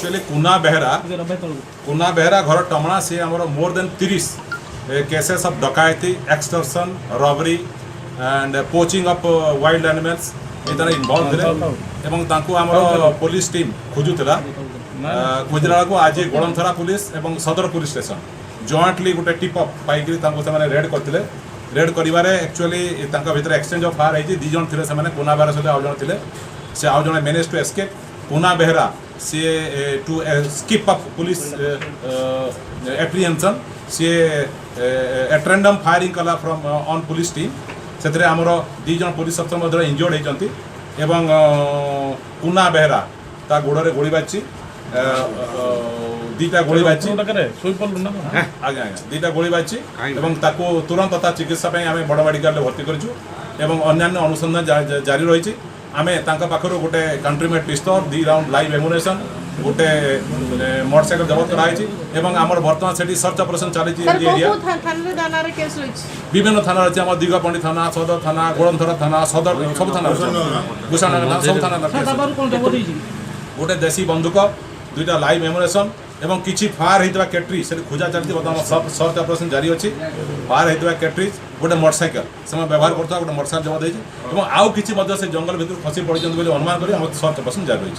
Actually कुना बेहरा घर टमणा सी आमर more than 30 cases of dacoity extortion robbery and poaching of wild animals इधर इन्वॉल्व थे एवं तांको आमर पुलिस टीम खोजुला खोजला को आज गोड़मथरा पुलिस एवं सदर पुलिस स्टेशन जॉइंटली गोटे टिप अप पाइक रेड करते रेड करिवारे एक्चुअली भितर एक्सचेंज ऑफ फायर है दी जन थे से कुना बेहरा सहित आउ जन थे से आउ जन manage to escape Kuna Behera सी to skip up police apprehension सी एट रैंडम फायरिंग कला फ्रॉम ऑन पुलिस टीम से आमर दी जन पुलिस अफसर इंजर्ड होती एवं कुना बेहरा ता गोड़े गोली बाजी दीटा गोली बाजी आज्ञा आज्ञा दीटा गोली बाजी तुरंत ता चिकित्सा आम बड़ मेडिकल भर्ती करूँ अन्य अनुसंधान जारी रही आमे पाखर गोटे कंट्रीमेड पिस्तल 2 राउंड लाइव एमुनेशन गोटे मोटरसाइकेल जबत कराई आमर बर्तमान से सर्च ऑपरेशन चली विभिन्न थाना रही आम दिगपंडी थाना सदर थाना गोड़मथरा थाना सदर सब थाना गुसानगर थाना सब थाना गोटे देसी बंदूक 2टा लाइव एमुनेशन एवं किसी फायर होता कैटरी से खोजा चलती बर्तमान सब सर्च ऑपरेशन जारी अच्छी फायर होता कैटरीज गोटे मोटरसाइकेल से व्यवहार करता गोटे मोटरसाइकेल जबत होती आउ किसी से जंगल भितर खसी पड़ी अनुमान कर सर्च ऑपरेशन जारी रही।